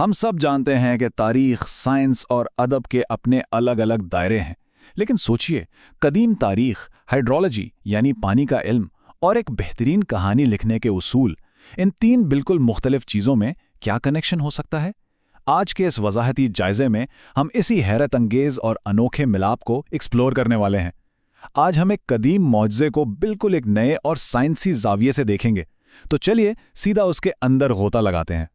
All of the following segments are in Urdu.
ہم سب جانتے ہیں کہ تاریخ، سائنس اور ادب کے اپنے الگ الگ دائرے ہیں، لیکن سوچئے، قدیم تاریخ، ہائیڈرولوجی یعنی پانی کا علم اور ایک بہترین کہانی لکھنے کے اصول، ان تین بالکل مختلف چیزوں میں کیا کنیکشن ہو سکتا ہے؟ آج کے اس وضاحتی جائزے میں ہم اسی حیرت انگیز اور انوکھے ملاپ کو ایکسپلور کرنے والے ہیں۔ آج ہم ایک قدیم معجزے کو بالکل ایک نئے اور سائنسی زاویے سے دیکھیں گے، تو چلیے سیدھا اس کے اندر غوطہ لگاتے ہیں۔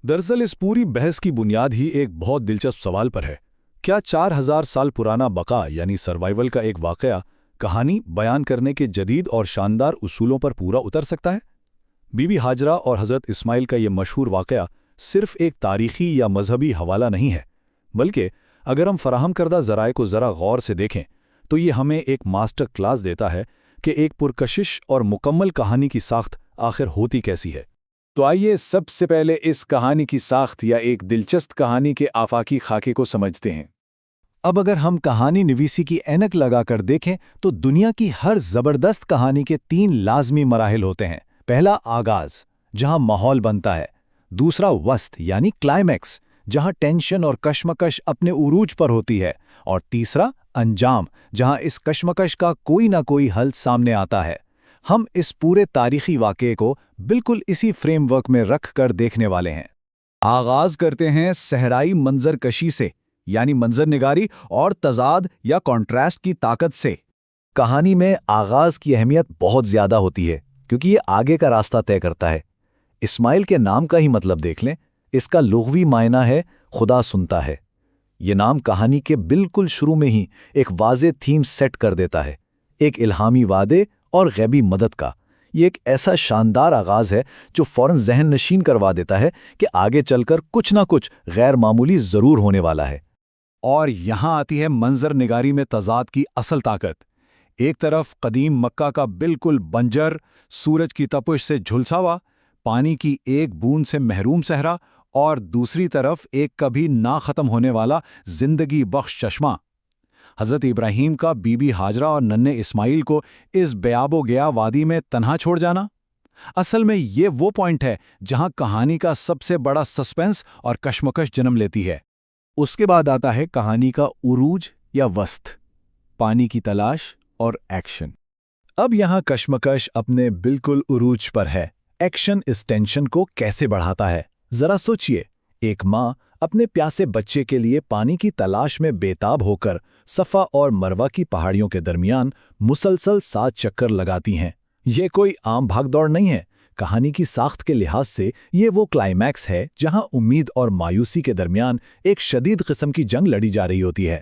دراصل اس پوری بحث کی بنیاد ہی ایک بہت دلچسپ سوال پر ہے۔ کیا 4000 سال پرانا بقا یعنی سروائیول کا ایک واقعہ کہانی بیان کرنے کے جدید اور شاندار اصولوں پر پورا اتر سکتا ہے؟ بی بی ہاجرہ اور حضرت اسماعیل کا یہ مشہور واقعہ صرف ایک تاریخی یا مذہبی حوالہ نہیں ہے، بلکہ اگر ہم فراہم کردہ ذرائع کو ذرا غور سے دیکھیں تو یہ ہمیں ایک ماسٹر کلاس دیتا ہے کہ ایک پرکشش اور مکمل کہانی کی ساخت آخر ہوتی کیسی ہے۔ تو آئیے سب سے پہلے اس کہانی کی ساخت یا ایک دلچسپ کہانی کے آفاقی خاکے کو سمجھتے ہیں۔ اب اگر ہم کہانی نویسی کی اینک لگا کر دیکھیں تو دنیا کی ہر زبردست کہانی کے 3 لازمی مراحل ہوتے ہیں۔ پہلا آغاز، جہاں ماحول بنتا ہے۔ دوسرا وسط یعنی کلائمیکس، جہاں ٹینشن اور کشمکش اپنے عروج پر ہوتی ہے۔ اور تیسرا انجام، جہاں اس کشمکش کا کوئی نہ کوئی حل سامنے آتا ہے۔ ہم اس پورے تاریخی واقعے کو بالکل اسی فریم ورک میں رکھ کر دیکھنے والے ہیں۔ آغاز کرتے ہیں صحرائی منظر کشی سے، یعنی منظر نگاری اور تضاد یا کانٹراسٹ کی طاقت سے۔ کہانی میں آغاز کی اہمیت بہت زیادہ ہوتی ہے کیونکہ یہ آگے کا راستہ طے کرتا ہے۔ اسماعیل کے نام کا ہی مطلب دیکھ لیں، اس کا لغوی معنی ہے خدا سنتا ہے۔ یہ نام کہانی کے بالکل شروع میں ہی ایک واضح تھیم سیٹ کر دیتا ہے، ایک الہامی وعدے اور غیبی مدد کا۔ یہ ایک ایسا شاندار آغاز ہے جو فوراً ذہن نشین کروا دیتا ہے کہ آگے چل کر کچھ نہ کچھ غیر معمولی ضرور ہونے والا ہے۔ اور یہاں آتی ہے منظر نگاری میں تضاد کی اصل طاقت۔ ایک طرف قدیم مکہ کا بالکل بنجر، سورج کی تپش سے جھلسا ہوا، پانی کی ایک بوند سے محروم صحرا، اور دوسری طرف ایک کبھی نہ ختم ہونے والا زندگی بخش چشمہ۔ حضرت ابراہیم کا بی بی ہاجرہ اور ننھے اسماعیل کو اس بیاب و گیا وادی میں تنہا چھوڑ جانا۔ اصل میں یہ وہ پوائنٹ ہے جہاں کہانی کا سب سے بڑا سسپنس اور کشمکش جنم لیتی ہے۔ اس کے بعد آتا ہے کہانی کا عروج یا وسط، پانی کی تلاش اور ایکشن۔ اب یہاں کشمکش اپنے بالکل عروج پر ہے۔ ایکشن اس ٹینشن کو کیسے بڑھاتا ہے؟ ذرا سوچئے، ایک ماں اپنے پیاسے بچے کے لیے پانی کی تلاش میں بےتاب ہو کر صفا اور مروہ کی پہاڑیوں کے درمیان مسلسل 7 چکر لگاتی ہیں۔ یہ کوئی عام بھاگ دوڑ نہیں ہے۔ کہانی کی ساخت کے لحاظ سے یہ وہ کلائمیکس ہے جہاں امید اور مایوسی کے درمیان ایک شدید قسم کی جنگ لڑی جا رہی ہوتی ہے۔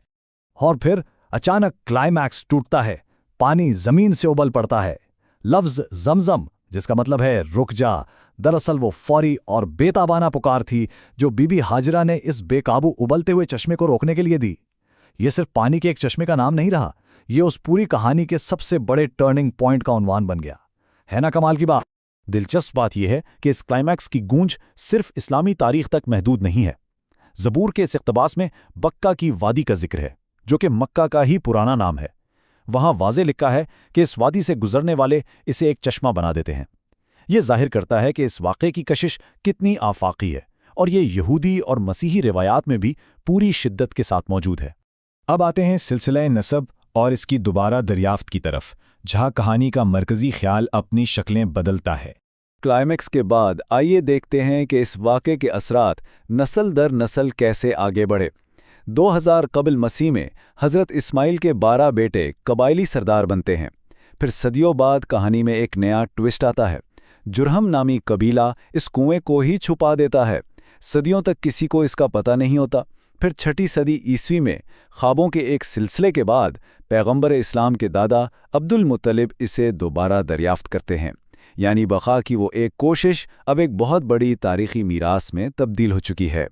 اور پھر اچانک کلائمیکس ٹوٹتا ہے، پانی زمین سے ابل پڑتا ہے۔ لفظ زمزم، جس کا مطلب ہے رک جا، دراصل وہ فوری اور بے تابانہ پکار تھی جو بی بی ہاجرہ نے اس بے قابو ابلتے ہوئے چشمے کو روکنے کے لیے دی۔ یہ صرف پانی کے ایک چشمے کا نام نہیں رہا، یہ اس پوری کہانی کے سب سے بڑے ٹرننگ پوائنٹ کا عنوان بن گیا۔ ہے نا کمال کی بات؟ دلچسپ بات یہ ہے کہ اس کلائمیکس کی گونج صرف اسلامی تاریخ تک محدود نہیں ہے۔ زبور کے اس اقتباس میں بکہ کی وادی کا ذکر ہے، جو کہ مکہ کا ہی پرانا نام ہے۔ وہاں واضح لکھا ہے کہ اس وادی سے گزرنے والے اسے ایک چشمہ بنا دیتے ہیں۔ یہ ظاہر کرتا ہے کہ اس واقعے کی کشش کتنی آفاقی ہے، اور یہ یہودی اور مسیحی روایات میں بھی پوری شدت کے ساتھ موجود ہے۔ اب آتے ہیں سلسلہ نسب اور اس کی دوبارہ دریافت کی طرف، جہاں کہانی کا مرکزی خیال اپنی شکلیں بدلتا ہے۔ کلائمیکس کے بعد آئیے دیکھتے ہیں کہ اس واقعے کے اثرات نسل در نسل کیسے آگے بڑھے۔ 2000 قبل مسیح میں حضرت اسماعیل کے 12 بیٹے قبائلی سردار بنتے ہیں۔ پھر صدیوں بعد کہانی میں ایک نیا ٹوسٹ آتا ہے۔ جرہم نامی قبیلہ اس کنویں کو ہی چھپا دیتا ہے۔ صدیوں تک کسی کو اس کا پتہ نہیں ہوتا۔ پھر 6 صدی عیسوی میں خوابوں کے ایک سلسلے کے بعد پیغمبر اسلام کے دادا عبد المطلب اسے دوبارہ دریافت کرتے ہیں، یعنی بقا کی وہ ایک کوشش اب ایک بہت بڑی تاریخی میراث میں تبدیل ہو چکی ہے۔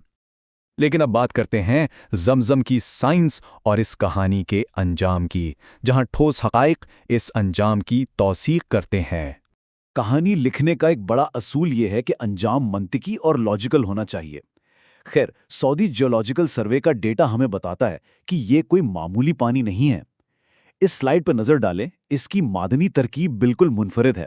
لیکن اب بات کرتے ہیں زمزم کی سائنس اور اس کہانی کے انجام کی، جہاں ٹھوس حقائق اس انجام کی توثیق کرتے ہیں۔ کہانی لکھنے کا ایک بڑا اصول یہ ہے کہ انجام منطقی اور لاجیکل ہونا چاہیے۔ خیر، سعودی جیولوجیکل سروے کا ڈیٹا ہمیں بتاتا ہے کہ یہ کوئی معمولی پانی نہیں ہے۔ اس سلائیڈ پر نظر ڈالیں، اس کی معدنی ترکیب بالکل منفرد ہے۔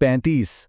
35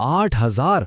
8000